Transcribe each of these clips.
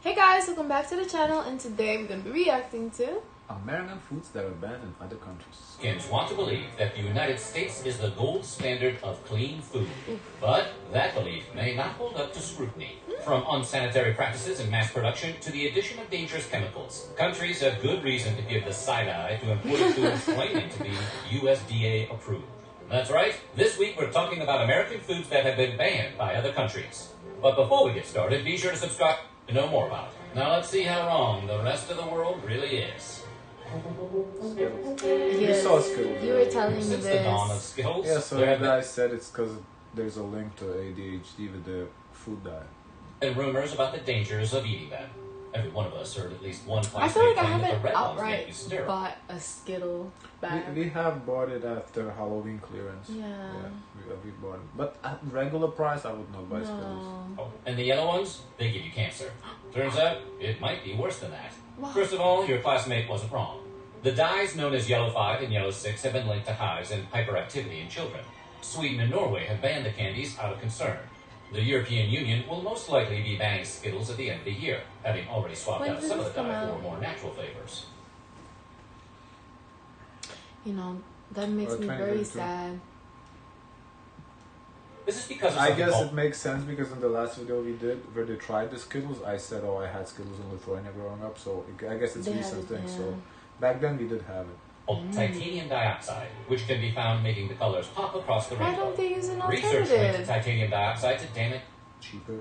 Hey guys, welcome back to the channel, and today we're going to be reacting to American foods that are banned in other countries. Americans want to believe that the United States is the gold standard of clean food. But that belief may not hold up to scrutiny. From unsanitary practices in mass production to the addition of dangerous chemicals, countries have good reason to give the side eye to imported foods claiming to be USDA approved. That's right, this week we're talking about American foods that have been banned by other countries. But before we get started, be sure to subscribe to know more about it. Now let's see how wrong the rest of the world really is. Skittles. Yes, We saw Skittles. you were telling me Since the dawn of this. Skittles, Yeah, so there the have guy said it's because there's a link to ADHD with the food diet. been rumors about the dangers of eating them. Every one of us heard at least one I classmate feel like I claim that the haven't red ones make you outright sterile. bought a Skittle bag. We have bought it after Halloween clearance. Yeah. We bought it. But at regular price, I would not buy Skittles. No. Oh, and the yellow ones, they give you cancer. Turns out, it might be worse than that. Wow. First of all, your classmate wasn't wrong. The dyes known as yellow 5 and yellow 6 have been linked to hives and hyperactivity in children. Sweden and Norway have banned the candies out of concern. The European Union will most likely be banning Skittles at the end of the year, having already swapped When out does some of this the dye come for out? more natural flavors. You know, that makes me very 2022. sad. This is because of I something guess called it makes sense because in the last video we did where they tried the Skittles, I said, oh, I had Skittles in Lithuania growing up, so I guess it's a They have recent it, thing. yeah. So back then we did have it. titanium dioxide, which can be found making the colors pop across the Why rainbow. don't they use an Research linked alternative? titanium dioxide to damage Cheaper.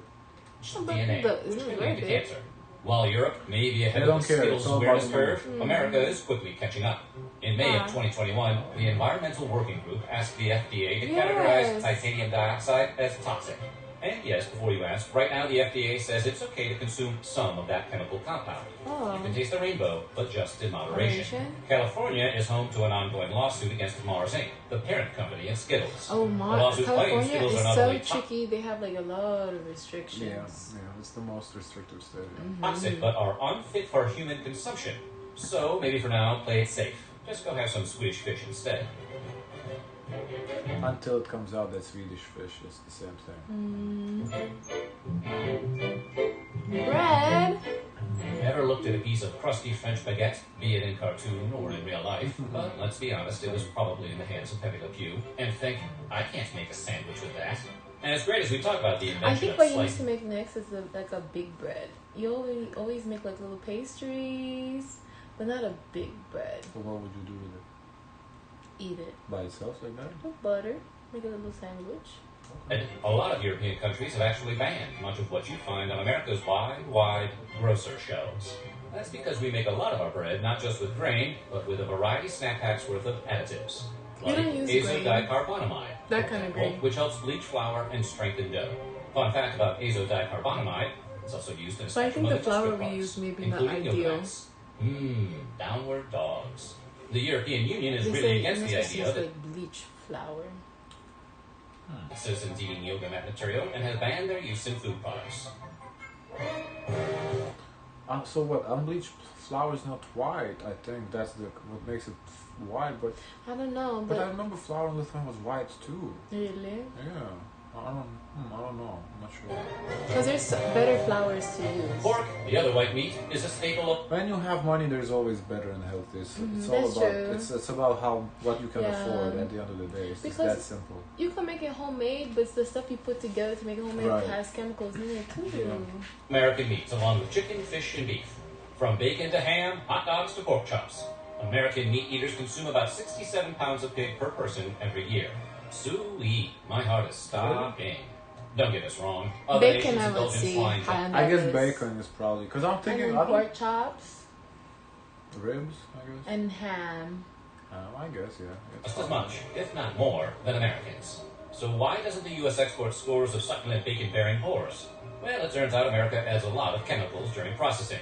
but DNA, isn't which it can very lead to big? cancer. While Europe may be ahead They of don't the care, Skittles it's all awareness about the money. curve, America is quickly catching up. In May of 2021, the Environmental Working Group asked the FDA to categorize Yes. titanium dioxide as toxic. And yes, before you ask, right now the FDA says it's okay to consume some of that chemical compound. Oh. You can taste the rainbow, but just in moderation. Moderation? California is home to an ongoing lawsuit against Mars Inc., the parent company in Skittles. Oh, The lawsuit claims California Skittles are is not so only tricky. They have like a lot of restrictions. Yeah, it's the most restrictive state. toxic but are unfit for human consumption. So maybe for now, play it safe. Just go have some Swedish fish instead. Until it comes out that Swedish fish is the same thing. Bread. Ever looked at a piece of crusty French baguette, be it in cartoon or in real life? But let's be honest, it was probably in the hands of Pepe Le Pew, and think, I can't make a sandwich with that. And as great as we talk about the I invention think of what you sliced used to make next is like a big bread. You always make like little pastries, but not a big bread. So what would you do with it? Eat it By itself like that? with butter. Make a little sandwich. And a lot of European countries have actually banned much of what you find on America's wide grocer shelves. That's because we make a lot of our bread not just with grain, but with a variety snack packs worth of additives. You don't use grain. azodicarbonamide, That kind of grain. which helps bleach flour and strengthen dough. Fun fact about azodicarbonamide, it's also used in a But I spectrum think of the flour industrial we products, use may be not including ideal. yogurts. Downward dogs. The European Union is They really say against you're the not supposed to idea use that like bleach flour. citizens eating yoga mat material and has banned their use in food products. So what? Unbleached flour is not white. I think that's what makes it white. But I don't know, I but remember flour in Lithuania was white too. really, Yeah. I don't know. I'm not sure. because there's better flours to use. Pork, the other white meat, is a staple of When you have money, there's always better and healthy. It's all that's about true. it's about what you can Yeah. afford at the end of the day. It's just Because- that simple. You can make it homemade, but it's the stuff you put together to make it homemade Right. has chemicals in it too. Yeah. American meats, along with chicken, fish, and beef. From bacon to ham, hot dogs to pork chops. American meat eaters consume about 67 pounds of pig per person every year. Sweet, my heart is stopping. Don't get us wrong. Other Bacon, nations I would indulge in see swine high on I that guess list. bacon is probably because I'm And thinking then I don't pork chops ribs. I guess. and ham. I guess yeah. It's just as fine. much, if not more, than Americans. So why doesn't the U.S. export scores of succulent bacon-bearing boars? Well, it turns out America adds a lot of chemicals during processing.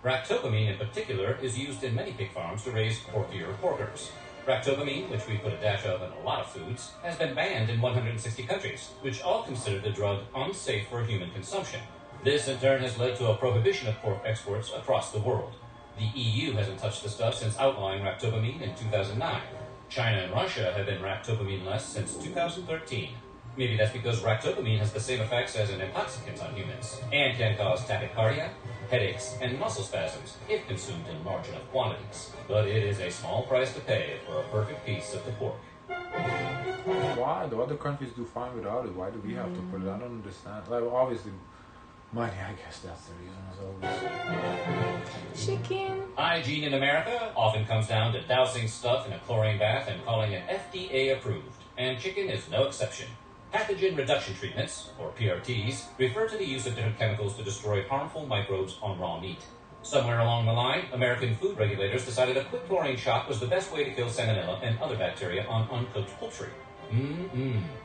Ractopamine in particular is used in many pig farms to raise porkier porkers. Ractopamine, which we put a dash of in a lot of foods, has been banned in 160 countries, which all consider the drug unsafe for human consumption. This in turn has led to a prohibition of pork exports across the world. The EU hasn't touched the stuff since outlawing ractopamine in 2009. China and Russia have been ractopamine-less since 2013. Maybe that's because ractopamine has the same effects as an intoxicant on humans and can cause tachycardia, headaches, and muscle spasms if consumed in large enough quantities. But it is a small price to pay for a perfect piece of the pork. Why? The other countries do fine without it. Why do we have to put it? I don't understand. Like, obviously, money, I guess that's the reason as always. Chicken. Hygiene in America often comes down to dousing stuff in a chlorine bath and calling it FDA approved, and chicken is no exception. Pathogen reduction treatments, or PRTs, refer to the use of different chemicals to destroy harmful microbes on raw meat. Somewhere along the line, American food regulators decided a quick chlorine shot was the best way to kill salmonella and other bacteria on uncooked poultry.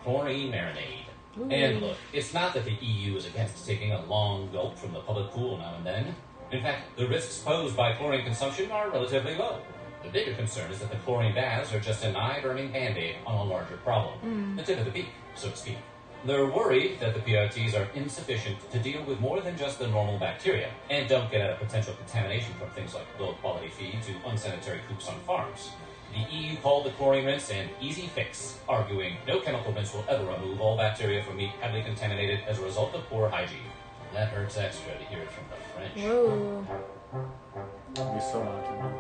Chlorine marinade. Ooh. And look, it's not that the EU is against taking a long gulp from the public pool now and then. In fact, the risks posed by chlorine consumption are relatively low. The bigger concern is that the chlorine baths are just an eye-burning band-aid on a larger problem. The tip of the beak, so to speak. They're worried that the PRTs are insufficient to deal with more than just the normal bacteria, and don't get at a potential contamination from things like low-quality feed to unsanitary coops on farms. The EU called the chlorine rinse an easy fix, arguing no chemical rinse will ever remove all bacteria from meat heavily contaminated as a result of poor hygiene. That hurts extra to hear it from the French. Whoa. We saw Mountain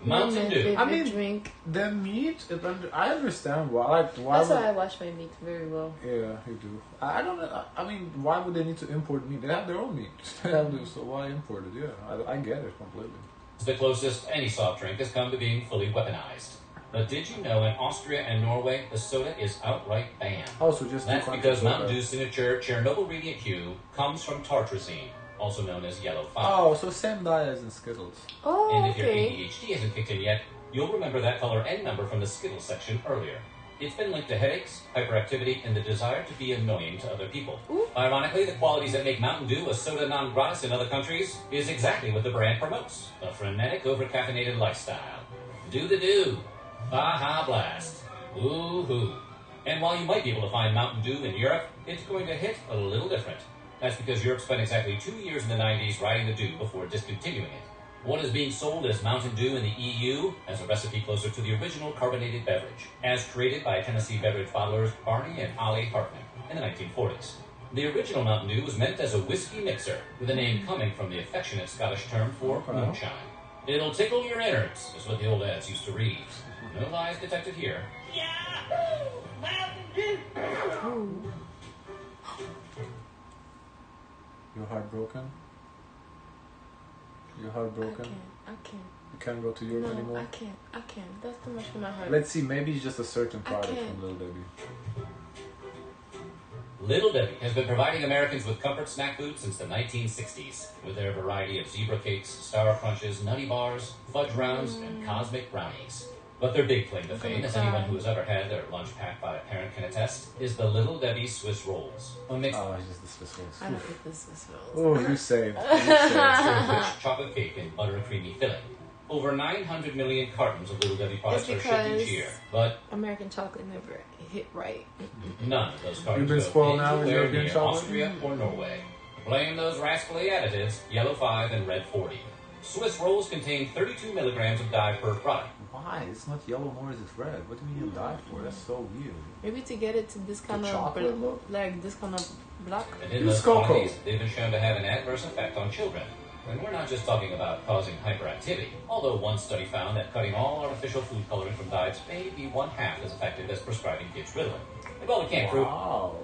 Mountain Dew. I mean, drink. the meat, I understand why. Like, why That's would, why I wash my meat very well. Yeah, you do. I don't know. I mean, why would they need to import meat? They have their own meat. So why import it? Yeah, I get it completely. It's the closest any soft drink has come to being fully weaponized. But did you know in Austria and Norway, the soda is outright banned? Also, just That's because Mountain Dew's signature Chernobyl radiant hue comes from tartrazine, also known as yellow 5. Oh, so same dye as in Skittles. Oh, And if your okay. ADHD hasn't kicked in yet, you'll remember that color and number from the Skittles section earlier. It's been linked to headaches, hyperactivity, and the desire to be annoying to other people. Ooh. Ironically, the qualities that make Mountain Dew a soda non gratis in other countries is exactly what the brand promotes: a frenetic, over-caffeinated lifestyle. Do the do. Baja Blast. Woo-hoo. And while you might be able to find Mountain Dew in Europe, it's going to hit a little different. That's because Europe spent exactly 2 years in the 90s riding the dew before discontinuing it. What is being sold as Mountain Dew in the EU as a recipe closer to the original carbonated beverage, as created by Tennessee beverage bottlers Barney and Ollie Hartman in the 1940s. The original Mountain Dew was meant as a whiskey mixer, with the name coming from the affectionate Scottish term for moonshine. It'll tickle your innards, is what the old ads used to read. No lies detected here. Yahoo! Mountain Dew! Ooh. You're heartbroken? You're heartbroken? I can't. You can't go to Europe No, anymore? I can't. That's too much for my heart. Let's see, maybe it's just a certain I product can't. from Little Debbie. Little Debbie has been providing Americans with comfort snack food since the 1960s, with their variety of zebra cakes, Star Crunches, Nutty Bars, fudge rounds, and cosmic brownies. But their big claim to fame, as anyone who has ever had their lunch packed by a parent can attest, is the Little Debbie Swiss Rolls. A mix Oh, it's just the Swiss rolls. I don't eat this Swiss rolls. Oh, you saved. You saved. rich chocolate cake and butter creamy filling. Over 900 million cartons of Little Debbie products are It's shipped each because year, but American chocolate never hit right. none of those You've cartons been go spoiled now with anywhere European near chocolate? Austria or Norway. Blame those rascally additives, yellow 5 and red 40. Swiss rolls contain 32 milligrams of dye per product. Why? It's not yellow nor is it red. What do you mean you died for? That's so weird. Maybe to get it to this kind of chocolate look? like this kind of black. And in Use those cocoa. quantities, they've been shown to have an adverse effect on children. And we're not just talking about causing hyperactivity, although one study found that cutting all artificial food coloring from diets may be 1/2 as effective as prescribing kids Ritalin. And while we can't prove Wow.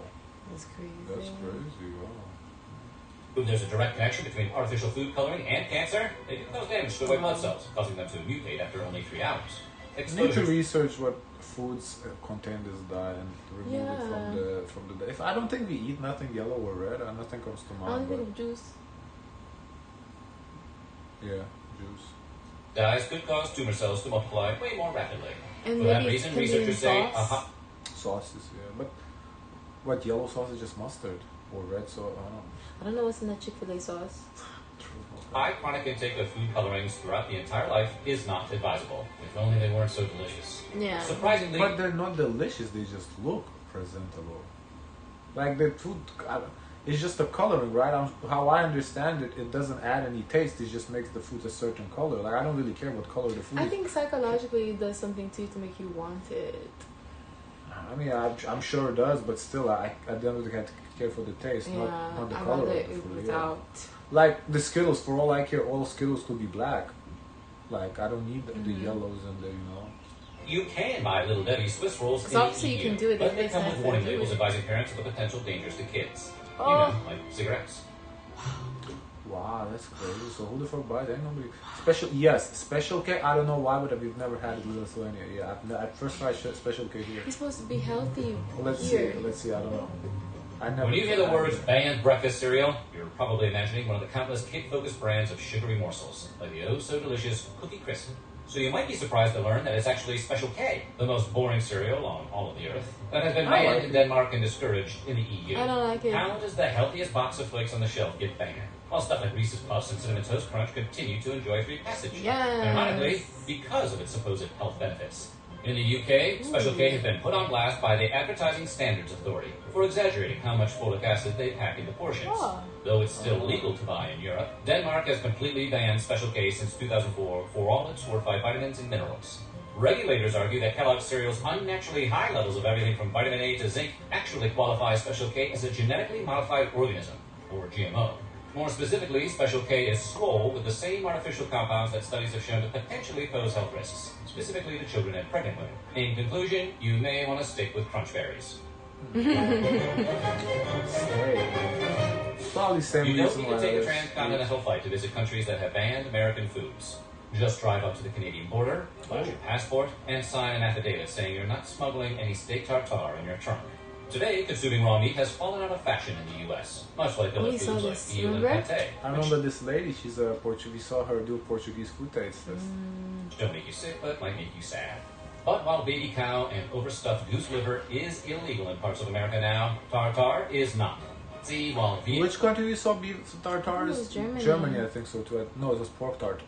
That's crazy. That's crazy. Wow. there's a direct connection between artificial food coloring and cancer, they can cause damage to white blood cells, causing them to mutate after only 3 hours. You need to Exposure. research what foods contain this dye and remove it Yeah. from the. If I don't think we eat nothing yellow or red, nothing comes to I mind. only But think of juice. yeah, juice. Dyes could cause tumor cells to multiply way more rapidly. And For that maybe reason, it can be in researchers say a sauce. hot Sauces, yeah. But what yellow sauce is just mustard or red sauce? I don't know. I don't know what's in that Chick-fil-A sauce. True. Okay. high chronic intake of food colorings throughout the entire life is not advisable. If only they weren't so delicious. Yeah. Surprisingly, But they're not delicious. They just look presentable. Like the food, it's just the coloring, right? How I understand it, it doesn't add any taste. It just makes the food a certain color. Like I don't really care what color the food I is. think psychologically it does something too to make you want it. I I mean, I'm sure it does, but still, I don't really have to care for the taste, not the I'd color of rather the it food. without. Like the Skittles, for all I care, all Skittles could be black. Like I don't need the yellows in there, you know. You can buy Little Debbie Swiss rolls in So the obviously you EU, can do it but if they it's come nice with and warning do labels it. advising parents of the potential dangers to kids. Oh. You know, like cigarettes. Wow, that's crazy. So who the fuck buys that? Nobody. Special K. I don't know why, but we've never had it in Lithuania. Yeah, at first tried Special K here. It's supposed to be healthy. Let's here. see. I don't know. I never. When you hear the tried words it. banned breakfast cereal, you're probably imagining one of the countless kid-focused brands of sugary morsels, like the oh-so-delicious Cookie Crisp. So you might be surprised to learn that it's actually Special K, the most boring cereal on all of the earth, that has been I banned like in it. Denmark and discouraged in the EU. I don't like it. How does the healthiest box of flakes on the shelf get banned, while stuff like Reese's Puffs and Cinnamon Toast Crunch continue to enjoy free passage? Yes. Ironically, because of its supposed health benefits. In the UK, Special K has been put on blast by the Advertising Standards Authority for exaggerating how much folic acid they pack into portions. Oh. Though it's still legal to buy in Europe, Denmark has completely banned Special K since 2004 for all its fortified vitamins and minerals. Regulators argue that Kellogg's cereal's unnaturally high levels of everything from vitamin A to zinc actually qualify Special K as a genetically modified organism, or GMO. More specifically, Special K is swole with the same artificial compounds that studies have shown to potentially pose health risks, specifically to children and pregnant women. In conclusion, you may want to stick with crunch berries. Probably same You don't reason need why to take a I transcontinental flight to visit countries that have banned American foods. Just drive up to the Canadian border, flash your passport, and sign an affidavit saying you're not smuggling any steak tartare in your trunk. Today, consuming raw meat has fallen out of fashion in the U.S., much like other We saw foods like this, eel and remember? pate, I remember this lady. She's a Portuguese. We saw her do Portuguese food taste test. which don't make you sick, but might make you sad. But while baby cow and overstuffed goose liver is illegal in parts of America now, tartare is not. See, while vegan... Which country we saw beef tartare? It was Germany. Germany, I think so too. No, it was pork tart.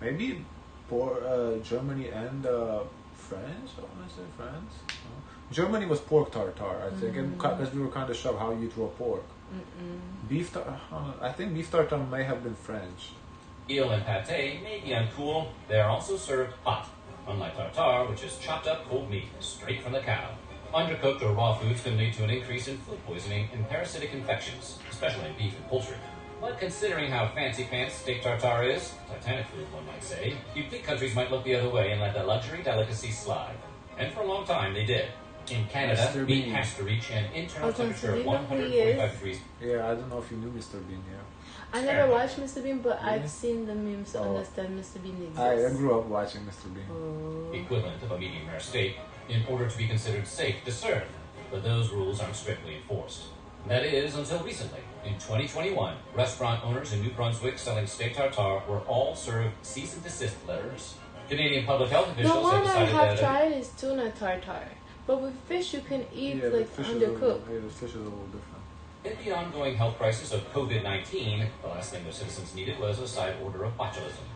Maybe Germany and France. I want to say France. No. Germany was pork tartare, I think, and because we were kind of shocked how you throw pork. Beef I think beef tartare may have been French. Eel and pate may be uncool, they are also served hot, unlike tartare, which is chopped up cold meat straight from the cow. Undercooked or raw foods can lead to an increase in food poisoning and parasitic infections, especially in beef and poultry. But considering how fancy pants steak tartare is, Titanic food one might say, you'd think countries might look the other way and let the luxury delicacy slide. And for a long time they did. In Canada, Mr. meat Bean. has to reach an internal Okay, temperature so of do you know who he 145 is? degrees. Yeah, I don't know if you knew Mr. Bean. Yeah, I never watched Mr. Bean, but Really? I've seen the memes to Oh. understand Mr. Bean exists. I grew up watching Mr. Bean. Oh. Equivalent of a medium rare steak, in order to be considered safe to serve. But those rules aren't strictly enforced. That is, until recently. In 2021, restaurant owners in New Brunswick selling steak tartare were all served cease and desist letters. Canadian public health The officials have one I decided have that... tried is tuna tartare. But with fish, you can eat Yeah, like the fish is a little, undercooked. yeah, the fish is a little different. In the ongoing health crisis of COVID-19, the last thing the citizens needed was a side order of botulism.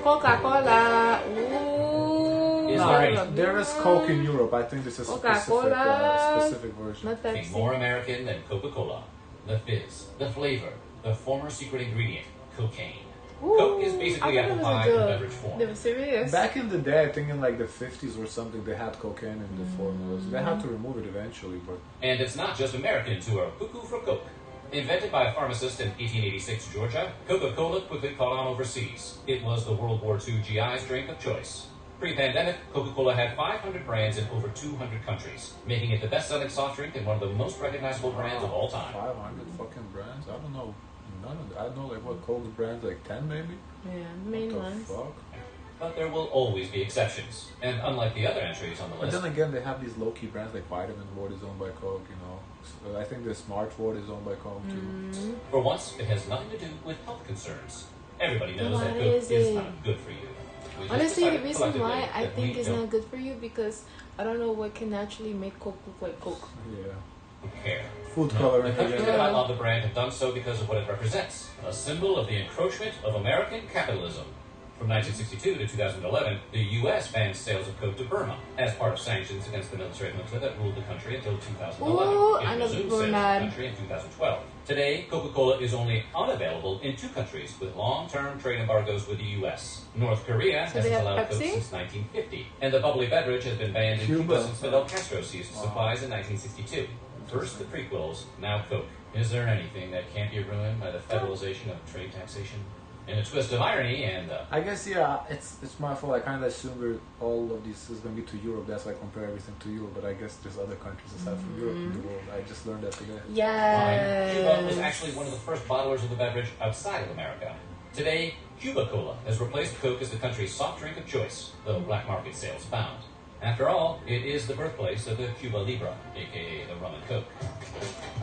Coca-Cola. Ooh. Is I there love There is Coke in Europe. I think this is a Coca-Cola. specific version. Not Think Pepsi. more American than Coca-Cola. The fizz, the flavor, the former secret ingredient, cocaine. Ooh, Coke is basically I thought apple it was pie a in joke. beverage form. They were serious. Back in the day, I think in like the 50s or something, they had cocaine in the formulas. They had to remove it eventually, but And it's not just Americans who are cuckoo for Coke. Invented by a pharmacist in 1886 Georgia, Coca-Cola quickly caught on overseas. It was the World War II GI's drink of choice. Pre-pandemic, Coca-Cola had 500 brands in over 200 countries, making it the best-selling soft drink and one of the most recognizable brands of all time. 500 fucking brands? I don't know. None of I know like what Coke's brands, like 10 maybe? Yeah, the main What the ones. fuck? But there will always be exceptions. And unlike the other entries on the But list, then again, they have these low-key brands like Vitamin Ward is owned by Coke, you know. So I think the Smart Ward is owned by Coke too. for once, it has nothing to do with health concerns. Everybody knows What that Coke is is it? not good for you. We just Honestly, the decided reason why collectively I that think we it's don't not good for you because I don't know what can actually make Coke look like Coke. Yeah. care. Food The coloring countries again. that outlawed the brand have done so because of what it represents, a symbol of the encroachment of American capitalism. From 1962 to 2011, the U.S. banned sales of Coke to Burma as part of sanctions against the military junta that ruled the country until 2011. Ooh, It resumed sales in the country in 2012. Today, Coca-Cola is only unavailable in 2 countries with long-term trade embargoes with the U.S. North Korea So hasn't they have allowed Coke Pepsi? since 1950, and the bubbly beverage has been banned in Cuba since Fidel Castro ceased supplies in 1962. First the prequels, now Coke. Is there anything that can't be ruined by the federalization of trade taxation? In a twist of irony and I guess it's my fault. I kind of assumed all of this is going to be to Europe. That's why I compare everything to Europe. But I guess there's other countries aside from Europe in the world. I just learned that today. Cuba was actually one of the first bottlers of the beverage outside of America. Today, Cuba-Cola has replaced Coke as the country's soft drink of choice, though black market sales abound. After all, it is the birthplace of the Cuba Libre, aka the rum and Coke.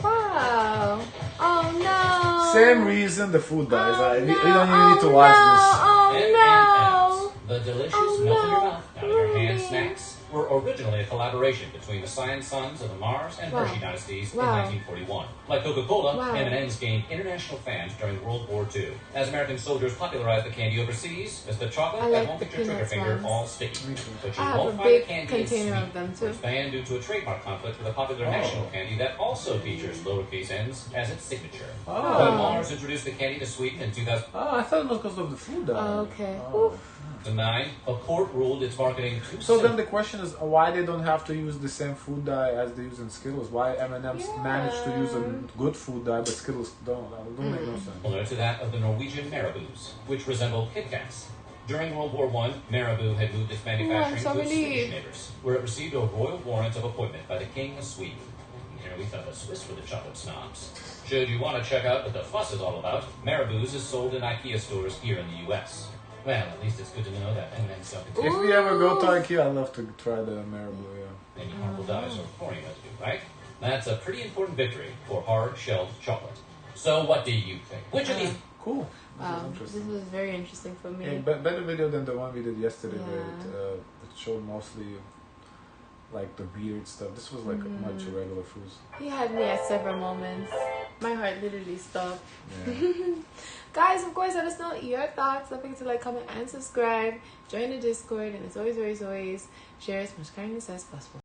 Wow. Oh no. Same reason the food dies. Oh, We don't even need to watch Oh M&Ms, no. the delicious Oh, melt in your no. mouth, out of your hand Really? snacks, were originally a collaboration between the Scion sons of the Mars and Wow. Hershey dynasties Wow. in 1941. Like Coca-Cola, Wow. M&Ms gained international fans during World War II. As American soldiers popularized the candy overseas, as the chocolate I that like won't the get your trigger peanuts finger ones. all sticky. But you I have won't a find the big candy container in of them, sweet. too. It's banned due to a trademark conflict with a popular national candy that also features lowercase n's as its signature. Oh. When Mars introduced the candy to Sweden in 2009, Oh, I thought it was because of the food died. Okay. Oh. a court ruled its marketing too So then simple. the question is why they don't have to use the same food dye as they use in Skittles? Why M&Ms manage to use a good food dye but Skittles don't? That don't make no sense. Similar to that of the Norwegian Marabous, which resembled Kit Kats. During World War I, Marabou had moved its manufacturing so to its relieved. Swedish neighbors, where it received a royal warrant of appointment by the King of Sweden. And here we thought the Swiss were the chocolate snobs. Should you want to check out what the fuss is all about, Marabou's is sold in IKEA stores here in the U.S. Well, at least it's good to know that M&M's don't contain If we ever go to IKEA, I'd love to try the Marabou, yeah. any harmful dyes or chlorine residue, right? That's a pretty important victory for hard-shelled chocolate. So what do you think? Which of these... Cool. This is This interesting. was very interesting for me. Yeah, better video than the one we did yesterday where Yeah. it showed mostly like the weird stuff. This was like much regular foods. He had me at several moments. My heart literally stopped. Yeah. Guys, of course, let us know your thoughts. Don't forget to like, comment, and subscribe. Join the Discord. And as always, share as much kindness as possible.